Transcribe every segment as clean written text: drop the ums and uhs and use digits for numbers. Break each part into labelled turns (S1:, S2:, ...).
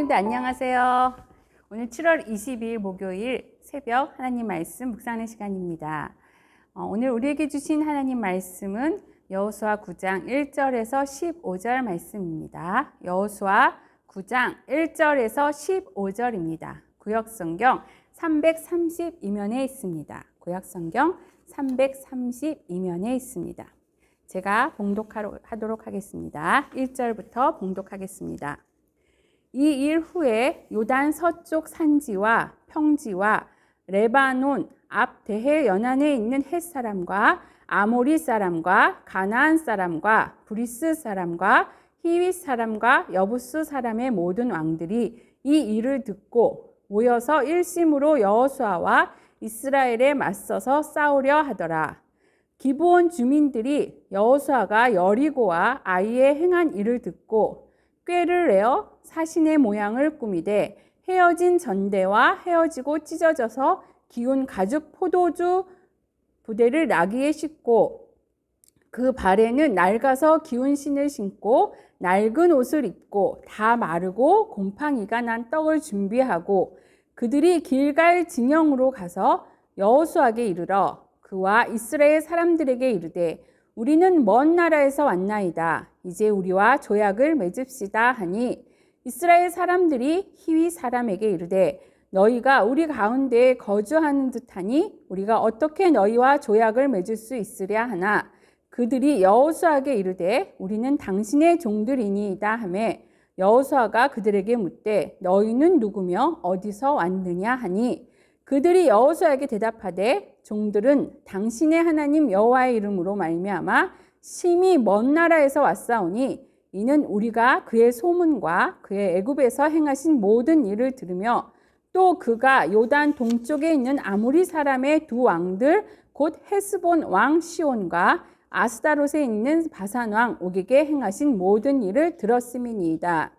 S1: 성도님들 안녕하세요. 오늘 7월 22일 목요일 새벽 하나님 말씀 묵상하는 시간입니다. 오늘 우리에게 주신 하나님 말씀은 여호수아 9장 1절에서 15절 말씀입니다. 여호수아 9장 1절에서 15절입니다. 구역성경 332면에 있습니다. 구역성경 332면에 있습니다. 제가 봉독하도록 하겠습니다. 1절부터 봉독하겠습니다. 이 일 후에 요단 서쪽 산지와 평지와 레바논 앞 대해 연안에 있는 헷 사람과 아모리 사람과 가나안 사람과 브리스 사람과 히윗 사람과 여부스 사람의 모든 왕들이 이 일을 듣고 모여서 일심으로 여호수아와 이스라엘에 맞서서 싸우려 하더라. 기브온 주민들이 여호수아가 여리고와 아이에 행한 일을 듣고 꾀를 내어 사신의 모양을 꾸미되 헤어진 전대와 헤어지고 찢어져서 기운 가죽 포도주 부대를 나귀에 싣고 그 발에는 낡아서 기운 신을 신고 낡은 옷을 입고 다 마르고 곰팡이가 난 떡을 준비하고 그들이 길갈 진영으로 가서 여호수아에게 이르러 그와 이스라엘 사람들에게 이르되 우리는 먼 나라에서 왔나이다. 이제 우리와 조약을 맺읍시다 하니 이스라엘 사람들이 히위 사람에게 이르되 너희가 우리 가운데에 거주하는 듯하니 우리가 어떻게 너희와 조약을 맺을 수 있으랴 하나 그들이 여호수아에게 이르되 우리는 당신의 종들이니이다 하매 여호수아가 그들에게 묻되 너희는 누구며 어디서 왔느냐 하니 그들이 여호수아에게 대답하되 종들은 당신의 하나님 여호와의 이름으로 말미암아 심히 먼 나라에서 왔사오니 이는 우리가 그의 소문과 그의 애굽에서 행하신 모든 일을 들으며 또 그가 요단 동쪽에 있는 아모리 사람의 두 왕들 곧 헤스본 왕 시온과 아스다롯에 있는 바산 왕 옥에게 행하신 모든 일을 들었음이니이다.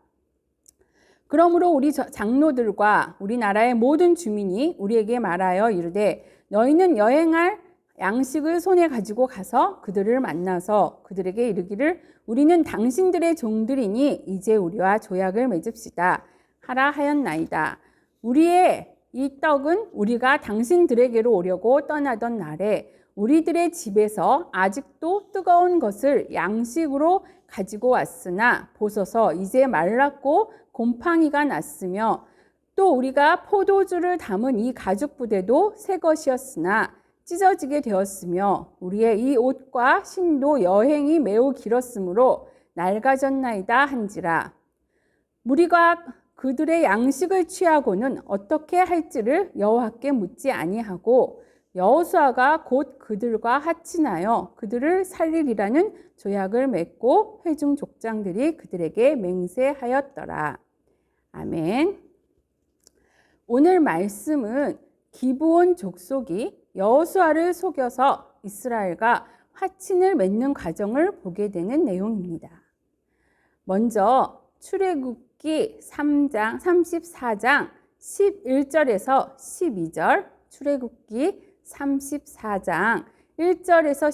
S1: 그러므로 우리 장로들과 우리나라의 모든 주민이 우리에게 말하여 이르되 너희는 여행할 양식을 손에 가지고 가서 그들을 만나서 그들에게 이르기를 우리는 당신들의 종들이니 이제 우리와 조약을 맺읍시다 하라 하였나이다. 우리의 이 떡은 우리가 당신들에게로 오려고 떠나던 날에 우리들의 집에서 아직도 뜨거운 것을 양식으로 가지고 왔으나 보소서 이제 말랐고 곰팡이가 났으며 또 우리가 포도주를 담은 이 가죽 부대도 새 것이었으나 찢어지게 되었으며 우리의 이 옷과 신도 여행이 매우 길었으므로 낡아졌나이다 한지라. 무리가 그들의 양식을 취하고는 어떻게 할지를 여호와께 묻지 아니하고 여호수아가 곧 그들과 합친하여 그들을 살리리라는 조약을 맺고 회중 족장들이 그들에게 맹세하였더라. 아멘. 오늘 말씀은 기브온 족속이 여호수아를 속여서 이스라엘과 화친을 맺는 과정을 보게 되는 내용입니다. 먼저 출애굽기 34장 11절에서 12절, 출애굽기 34장 1절에서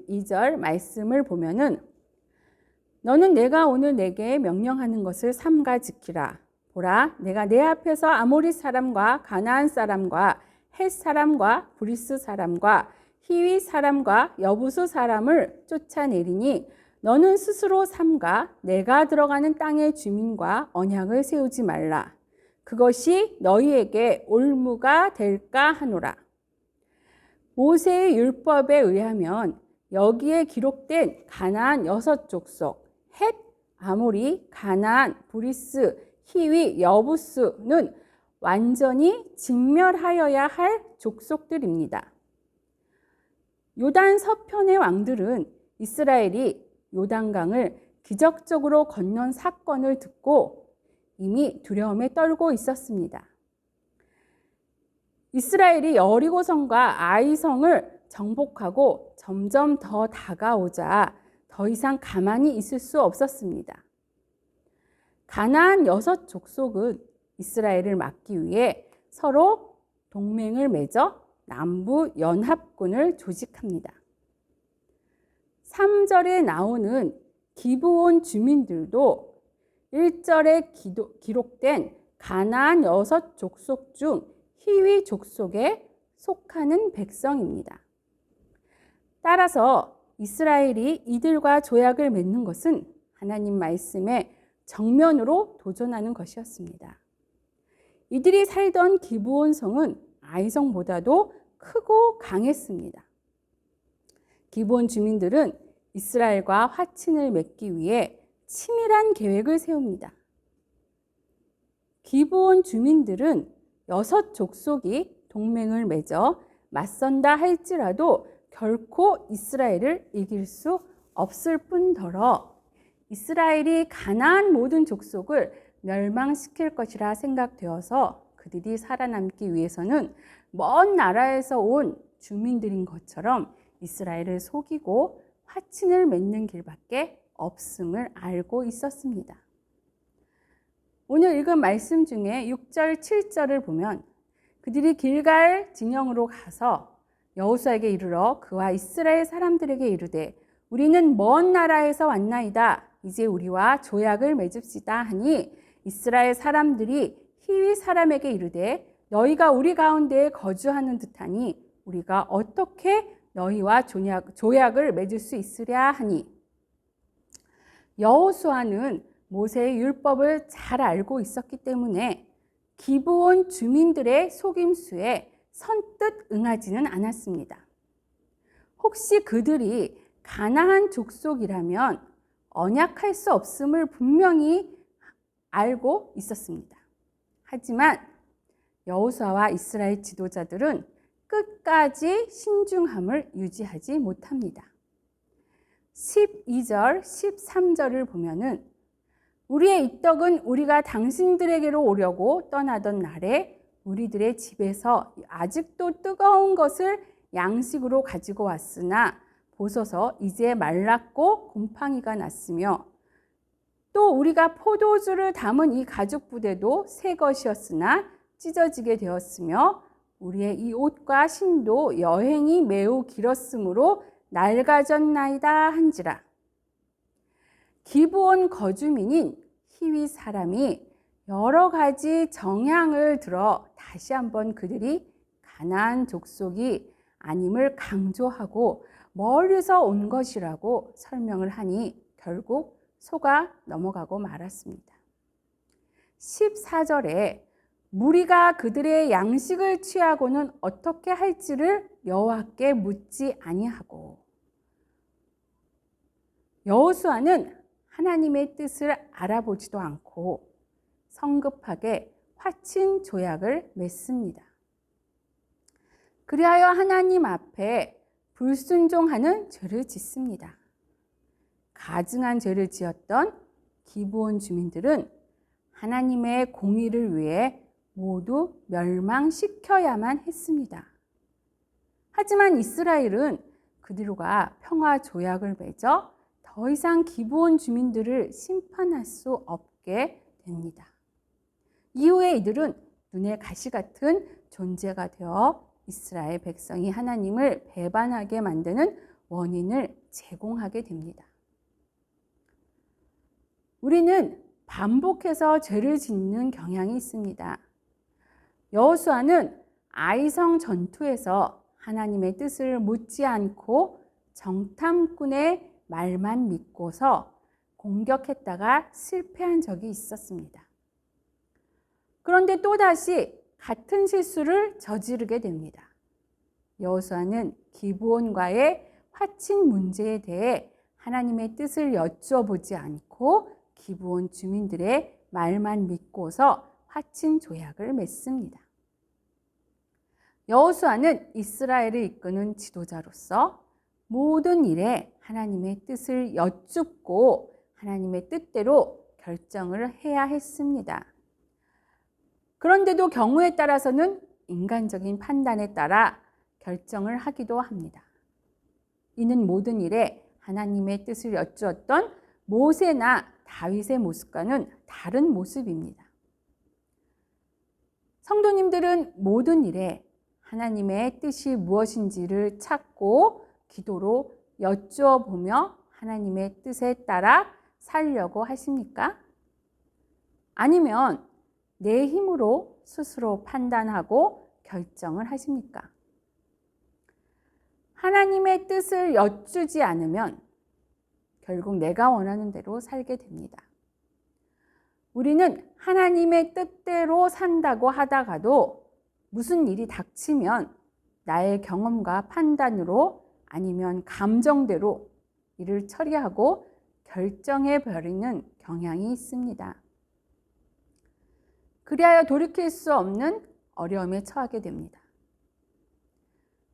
S1: 12절 말씀을 보면은 너는 내가 오늘 내게 명령하는 것을 삼가 지키라. 보라, 내가 내 앞에서 아모리 사람과 가나안 사람과 헷 사람과 브리스 사람과 히위 사람과 여부수 사람을 쫓아내리니 너는 스스로 삼가 내가 들어가는 땅의 주민과 언약을 세우지 말라. 그것이 너희에게 올무가 될까 하노라. 모세의 율법에 의하면 여기에 기록된 가나안 6족속 헷, 아모리, 가나안, 브리스, 히위, 여부스는 완전히 진멸하여야 할 족속들입니다. 요단 서편의 왕들은 이스라엘이 요단강을 기적적으로 건넌 사건을 듣고 이미 두려움에 떨고 있었습니다. 이스라엘이 여리고성과 아이성을 정복하고 점점 더 다가오자 더 이상 가만히 있을 수 없었습니다. 가나안 6족속은 이스라엘을 막기 위해 서로 동맹을 맺어 남부 연합군을 조직합니다. 3절에 나오는 기브온 주민들도 1절에 기록된 가나안 6족속 중 히위 족속에 속하는 백성입니다. 따라서 이스라엘이 이들과 조약을 맺는 것은 하나님 말씀에 정면으로 도전하는 것이었습니다. 이들이 살던 기브온 성은 아이성보다도 크고 강했습니다. 기브온 주민들은 이스라엘과 화친을 맺기 위해 치밀한 계획을 세웁니다. 기브온 주민들은 6족속이 동맹을 맺어 맞선다 할지라도 결코 이스라엘을 이길 수 없을 뿐더러 이스라엘이 가나안 모든 족속을 멸망시킬 것이라 생각되어서 그들이 살아남기 위해서는 먼 나라에서 온 주민들인 것처럼 이스라엘을 속이고 화친을 맺는 길밖에 없음을 알고 있었습니다. 오늘 읽은 말씀 중에 6절, 7절을 보면 그들이 길갈 진영으로 가서 여호수아에게 이르러 그와 이스라엘 사람들에게 이르되 우리는 먼 나라에서 왔나이다. 이제 우리와 조약을 맺읍시다 하니 이스라엘 사람들이 히위 사람에게 이르되 너희가 우리 가운데에 거주하는 듯하니 우리가 어떻게 너희와 조약을 맺을 수 있으랴 하니 여호수아는 모세의 율법을 잘 알고 있었기 때문에 기브온 주민들의 속임수에 선뜻 응하지는 않았습니다. 혹시 그들이 가나안 족속이라면 언약할 수 없음을 분명히 알고 있었습니다. 하지만 여호수아와 이스라엘 지도자들은 끝까지 신중함을 유지하지 못합니다. 12절, 13절을 보면은 우리의 이 떡은 우리가 당신들에게로 오려고 떠나던 날에 우리들의 집에서 아직도 뜨거운 것을 양식으로 가지고 왔으나 보소서 이제 말랐고 곰팡이가 났으며 또 우리가 포도주를 담은 이 가죽 부대도 새 것이었으나 찢어지게 되었으며 우리의 이 옷과 신도 여행이 매우 길었으므로 낡아졌나이다 한지라. 기브온 거주민인 히위 사람이 여러 가지 정향을 들어 다시 한번 그들이 가나안 족속이 아님을 강조하고 멀리서 온 것이라고 설명을 하니 결국 속아 넘어가고 말았습니다. 14절에 무리가 그들의 양식을 취하고는 어떻게 할지를 여호와께 묻지 아니하고 여호수아는 하나님의 뜻을 알아보지도 않고 성급하게 화친 조약을 맺습니다. 그리하여 하나님 앞에 불순종하는 죄를 짓습니다. 가증한 죄를 지었던 기브온 주민들은 하나님의 공의를 위해 모두 멸망시켜야만 했습니다. 하지만 이스라엘은 그들과 평화 조약을 맺어 더 이상 기브온 주민들을 심판할 수 없게 됩니다. 이후에 이들은 눈의 가시 같은 존재가 되어 이스라엘 백성이 하나님을 배반하게 만드는 원인을 제공하게 됩니다. 우리는 반복해서 죄를 짓는 경향이 있습니다. 여호수아는 아이성 전투에서 하나님의 뜻을 묻지 않고 정탐꾼의 말만 믿고서 공격했다가 실패한 적이 있었습니다. 그런데 또다시 같은 실수를 저지르게 됩니다. 여호수아는 기브온과의 화친 문제에 대해 하나님의 뜻을 여쭈어보지 않고 기브온 주민들의 말만 믿고서 화친 조약을 맺습니다. 여호수아는 이스라엘을 이끄는 지도자로서 모든 일에 하나님의 뜻을 여쭙고 하나님의 뜻대로 결정을 해야 했습니다. 그런데도 경우에 따라서는 인간적인 판단에 따라 결정을 하기도 합니다. 이는 모든 일에 하나님의 뜻을 여쭈었던 모세나 다윗의 모습과는 다른 모습입니다. 성도님들은 모든 일에 하나님의 뜻이 무엇인지를 찾고 기도로 여쭈어 보며 하나님의 뜻에 따라 살려고 하십니까? 아니면 내 힘으로 스스로 판단하고 결정을 하십니까? 하나님의 뜻을 여쭈지 않으면 결국 내가 원하는 대로 살게 됩니다. 우리는 하나님의 뜻대로 산다고 하다가도 무슨 일이 닥치면 나의 경험과 판단으로 아니면 감정대로 일을 처리하고 결정해 버리는 경향이 있습니다. 그리하여 돌이킬 수 없는 어려움에 처하게 됩니다.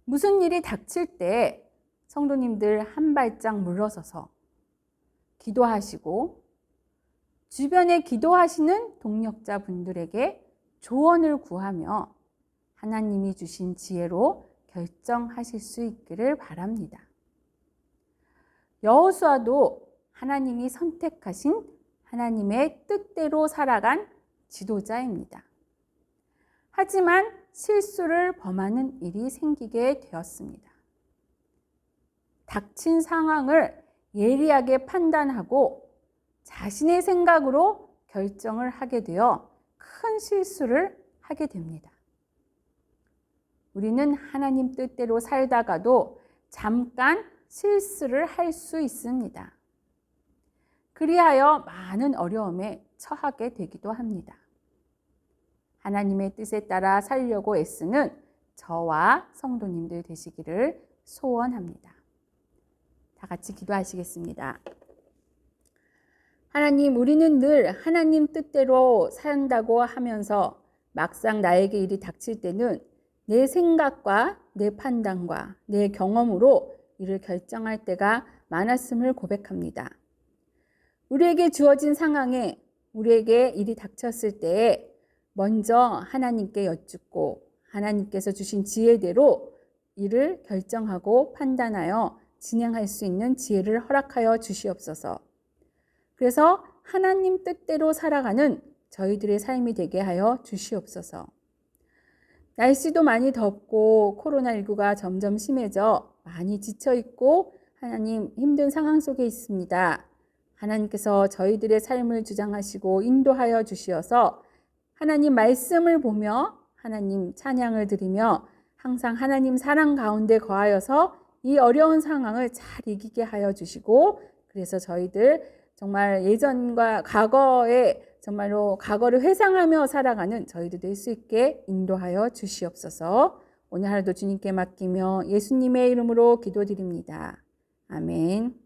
S1: 무슨 일이 닥칠 때 성도님들 한 발짝 물러서서 기도하시고 주변에 기도하시는 동력자 분들에게 조언을 구하며 하나님이 주신 지혜로 결정하실 수 있기를 바랍니다. 여호수아도 하나님이 선택하신 하나님의 뜻대로 살아간 지도자입니다. 하지만 실수를 범하는 일이 생기게 되었습니다. 닥친 상황을 예리하게 판단하고 자신의 생각으로 결정을 하게 되어 큰 실수를 하게 됩니다. 우리는 하나님 뜻대로 살다가도 잠깐 실수를 할 수 있습니다. 그리하여 많은 어려움에 처하게 되기도 합니다. 하나님의 뜻에 따라 살려고 애쓰는 저와 성도님들 되시기를 소원합니다. 다 같이 기도하시겠습니다. 하나님, 우리는 늘 하나님 뜻대로 산다고 하면서 막상 나에게 일이 닥칠 때는 내 생각과 내 판단과 내 경험으로 일을 결정할 때가 많았음을 고백합니다. 우리에게 주어진 상황에 우리에게 일이 닥쳤을 때에 먼저 하나님께 여쭙고 하나님께서 주신 지혜대로 일을 결정하고 판단하여 진행할 수 있는 지혜를 허락하여 주시옵소서. 그래서 하나님 뜻대로 살아가는 저희들의 삶이 되게 하여 주시옵소서. 날씨도 많이 덥고 코로나19가 점점 심해져 많이 지쳐있고 하나님 힘든 상황 속에 있습니다. 하나님께서 저희들의 삶을 주장하시고 인도하여 주시어서 하나님 말씀을 보며 하나님 찬양을 드리며 항상 하나님 사랑 가운데 거하여서 이 어려운 상황을 잘 이기게 하여 주시고 그래서 저희들 정말 예전과 과거에 정말로 과거를 회상하며 살아가는 저희들 될 수 있게 인도하여 주시옵소서. 오늘 하루도 주님께 맡기며 예수님의 이름으로 기도드립니다. 아멘.